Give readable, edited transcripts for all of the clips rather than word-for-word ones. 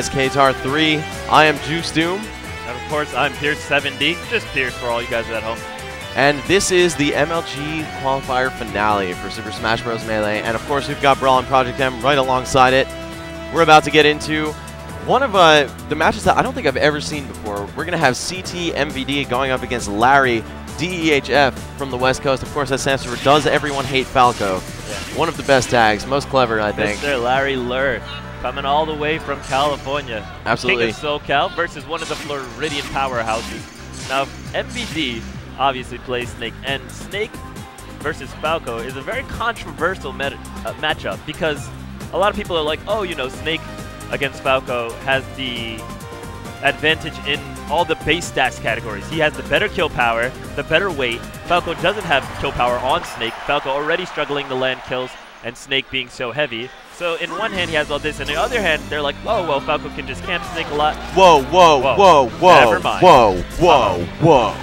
SKTAR 3. I am Juice Doom. And of course, I'm Pierce70. Just Pierce for all you guys at home. And this is the MLG qualifier finale for Super Smash Bros. Melee. And of course, we've got Brawl and Project M right alongside it. We're about to get into one of the matches that I don't think I've ever seen before. We're going to have CT MVD going up against Larry DEHF from the West Coast. Of course, that stands for Does Everyone Hate Falco? Yeah. One of the best tags, most clever, I think. Mr. Larry Lurr, coming all the way from California. Absolutely. King of SoCal versus one of the Floridian powerhouses. Now, MVD obviously plays Snake, and Snake versus Falco is a very controversial matchup because a lot of people are like, oh, you know, Snake against Falco has the advantage in all the base stats categories. He has the better kill power, the better weight. Falco doesn't have kill power on Snake. Falco already struggling to land kills, and Snake being so heavy. So in one hand he has all this, and in the other hand they're like, oh, well, Falco can just camp Snake a lot. Whoa, whoa, whoa, whoa, Never mind. Whoa, whoa, whoa.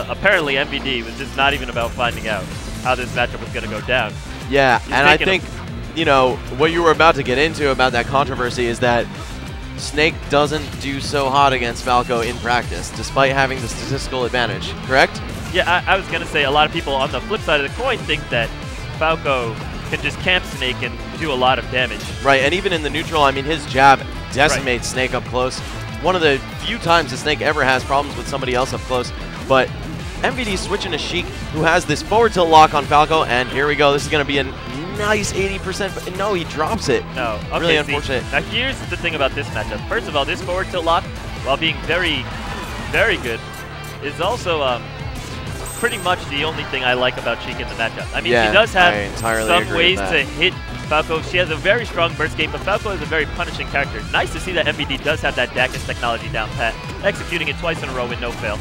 Apparently MVD was just not even about finding out how this matchup was going to go down. Yeah, and I think, you know, what you were about to get into about that controversy is that Snake doesn't do so hot against Falco in practice, despite having the statistical advantage, correct? Yeah, I was going to say a lot of people on the flip side of the coin think that Falco can just camp Snake and do a lot of damage. Right, and even in the neutral, I mean, his jab decimates Snake up close. One of the few times that Snake ever has problems with somebody else up close. But MVD switching to Sheik, who has this forward tilt lock on Falco, and here we go. This is going to be a nice 80%, but no, he drops it. No, okay, really unfortunate. Now here's the thing about this matchup. First of all, this forward tilt lock, while being very, very good, is also pretty much the only thing I like about Sheik in the matchup. I mean, yeah, she does have some ways to hit Falco. She has a very strong burst game, but Falco is a very punishing character. Nice to see that MVD does have that Dacus technology down pat, executing it twice in a row with no fail.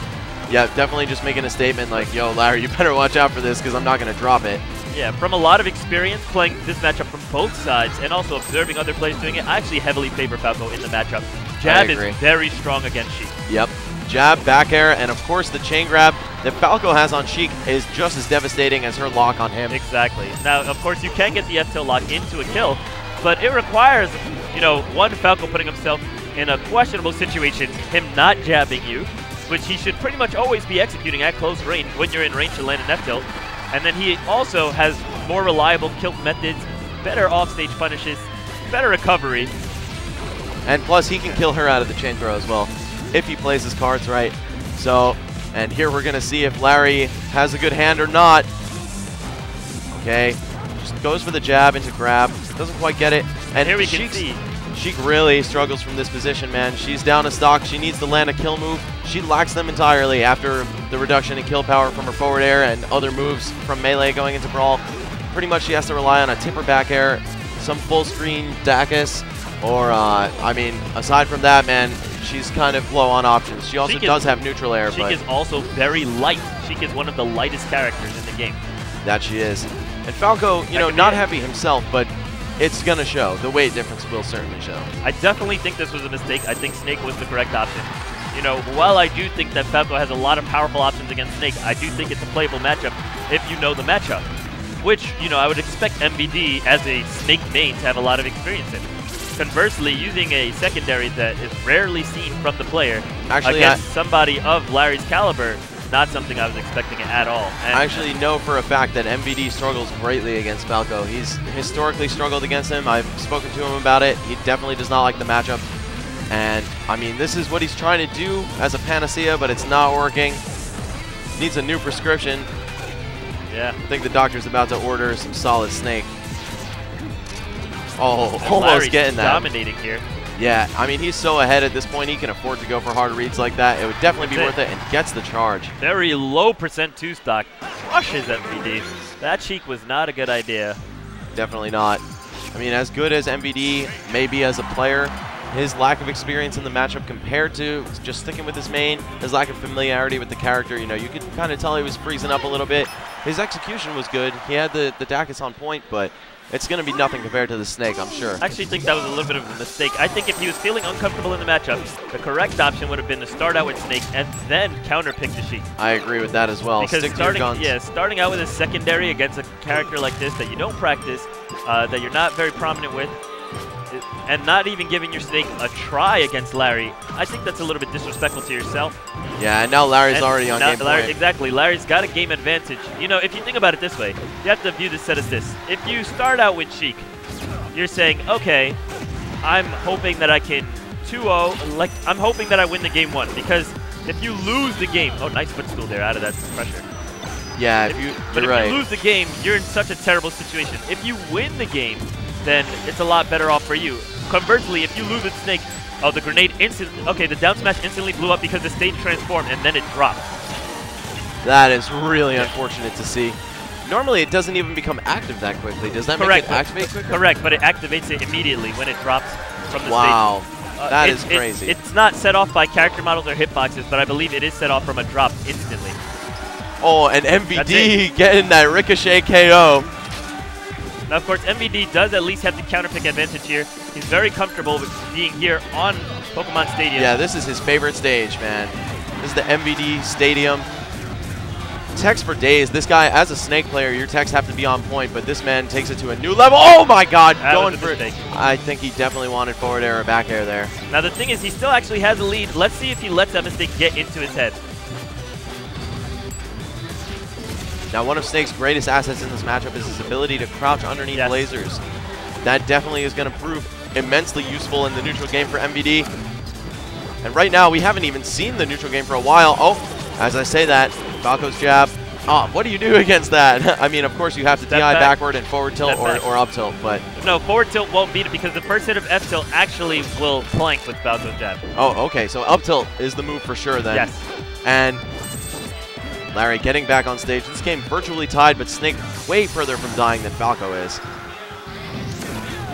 Yeah, definitely just making a statement like, yo, Larry, you better watch out for this because I'm not going to drop it. Yeah, from a lot of experience playing this matchup from both sides and also observing other players doing it, I actually heavily favor Falco in the matchup. Jab is very strong against Sheik. Yep. Jab, back air, and of course the chain grab that Falco has on Sheik is just as devastating as her lock on him. Exactly. Now, of course, you can get the F-tilt lock into a kill, but it requires, you know, one, Falco putting himself in a questionable situation, him not jabbing you, which he should pretty much always be executing at close range when you're in range to land an F-tilt. And then he also has more reliable kill methods, better offstage punishes, better recovery. And plus, he can kill her out of the chain throw as well, if he plays his cards right. So, and here we're going to see if Larry has a good hand or not. Okay, just goes for the jab into grab, doesn't quite get it. And here we can see Sheik really struggles from this position, man. She's down a stock. She needs to land a kill move. She lacks them entirely after the reduction in kill power from her forward air and other moves from Melee going into Brawl. Pretty much she has to rely on a tipper back air, some full screen Dacus, or, I mean, aside from that, man, she's kind of low on options. She also does have neutral air. Sheik is also very light. Sheik is one of the lightest characters in the game. That she is. And Falco, you know, not heavy himself, but it's going to show. The weight difference will certainly show. I definitely think this was a mistake. I think Snake was the correct option. You know, while I do think that Falco has a lot of powerful options against Snake, I do think it's a playable matchup if you know the matchup. Which, you know, I would expect MVD as a Snake main to have a lot of experience in. Conversely, using a secondary that is rarely seen from the player against somebody of Larry's caliber, not something I was expecting at all. And I actually know for a fact that MVD struggles greatly against Falco. He's historically struggled against him. I've spoken to him about it. He definitely does not like the matchup. And, I mean, this is what he's trying to do as a panacea, but it's not working. Needs a new prescription. Yeah. I think the doctor's about to order some solid Snake. Oh, and almost Larry's getting that. Dominating here. Yeah, I mean, he's so ahead at this point, he can afford to go for hard reads like that. It would definitely be worth it, and gets the charge. Very low percent 2-stock. Crushes MVD. That Sheik was not a good idea. Definitely not. I mean, as good as MVD may be as a player, his lack of experience in the matchup compared to just sticking with his main, his lack of familiarity with the character, you know, you could kind of tell he was freezing up a little bit. His execution was good. He had the Dacus on point, but it's going to be nothing compared to the Snake, I'm sure. I actually think that was a little bit of a mistake. I think if he was feeling uncomfortable in the matchup, the correct option would have been to start out with Snake and then counter-pick the Sheik. I agree with that as well. Because Stick to your guns. starting out with a secondary against a character like this that you don't practice, that you're not very prominent with, and not even giving your Snake a try against Larry, I think that's a little bit disrespectful to yourself. Yeah, and now Larry's already on game point. Exactly. Larry's got a game advantage. You know, if you think about it this way, you have to view this set as this. If you start out with Sheik, you're saying, okay, I'm hoping that I can 2-0, like, I'm hoping that I win the game 1, because if you lose the game, oh, nice footstool there out of that pressure. Yeah, If you right. lose the game, you're in such a terrible situation. If you win the game, then it's a lot better off for you. Conversely, if you lose with Snake, oh, the grenade okay, the down smash instantly blew up because the stage transformed and then it dropped. That is really unfortunate to see. Normally, it doesn't even become active that quickly. Does that make it activate quicker? Correct, but it activates it immediately when it drops from the stage. Wow, that is crazy. It's not set off by character models or hitboxes, but I believe it is set off from a drop instantly. Oh, and MVD getting that ricochet KO. Now, of course, MVD does at least have the counter pick advantage here. He's very comfortable with being here on Pokemon Stadium. Yeah, this is his favorite stage, man. This is the MVD Stadium. Techs for days. This guy, as a Snake player, your techs have to be on point, but this man takes it to a new level. Oh my God, going for it. I think he definitely wanted forward air or back air there. Now, the thing is, he still actually has a lead. Let's see if he lets that mistake get into his head. Now, one of Snake's greatest assets in this matchup is his ability to crouch underneath lasers. That definitely is going to prove immensely useful in the neutral game for MVD. And right now, we haven't even seen the neutral game for a while. Oh, as I say that, Falco's jab. Oh, what do you do against that? I mean, of course, you have to DI backward and forward tilt or up tilt, but... No, forward tilt won't beat it because the first hit of F tilt actually will plank with Falco's jab. Oh, okay, so up tilt is the move for sure then. Yes. And Larry getting back on stage. This game virtually tied, but Snake way further from dying than Falco is.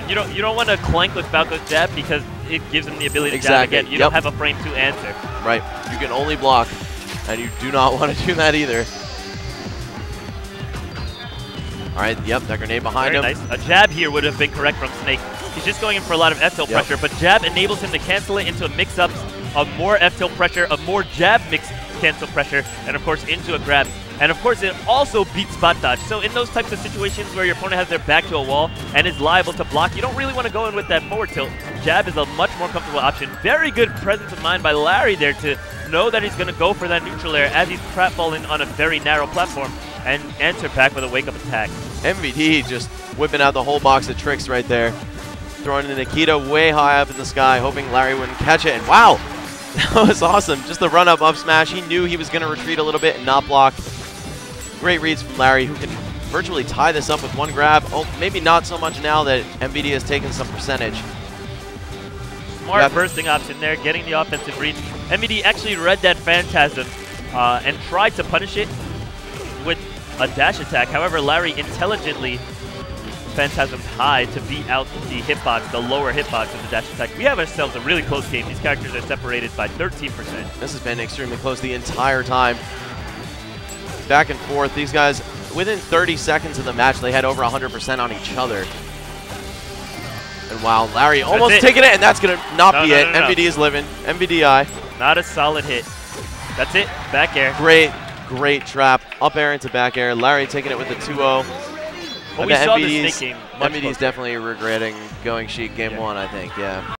You don't want to clank with Falco's jab because it gives him the ability to jab again. You don't have a frame to answer. Right. You can only block, and you do not want to do that either. All right, yep, that grenade behind him. Nice. A jab here would have been correct from Snake. He's just going in for a lot of F-tilt pressure, but jab enables him to cancel it into a mix-up of more F-tilt pressure, of more jab mix cancel pressure, and of course into a grab. And of course it also beats spot dodge. So in those types of situations where your opponent has their back to a wall and is liable to block, you don't really want to go in with that forward tilt. Jab is a much more comfortable option. Very good presence of mind by Larry there to know that he's going to go for that neutral air as he's pratfalling on a very narrow platform and answer back with a wake-up attack. MVD just whipping out the whole box of tricks right there. Throwing the Nikita way high up in the sky, hoping Larry wouldn't catch it. And wow, that was awesome. Just the run-up up smash. He knew he was going to retreat a little bit and not block. Great reads from Larry, who can virtually tie this up with one grab. Oh, maybe not so much now that MVD has taken some percentage. Smart bursting option there, getting the offensive read. MVD actually read that Phantasm and tried to punish it with a dash attack. However, Larry intelligently Phantasm high to beat out the hitbox, the lower hitbox of the dash attack. We have ourselves a really close game. These characters are separated by 13%. This has been extremely close the entire time. Back and forth. These guys, within 30 seconds of the match, they had over 100% on each other. And wow, Larry almost taking it, and that's going to not be it. MVD is living. MVDI. Not a solid hit. That's it. Back air. Great trap. Up air into back air. Larry taking it with the 2-0. Well, we saw this Snake game. MVD's definitely regretting going Sheik game 1, I think, yeah.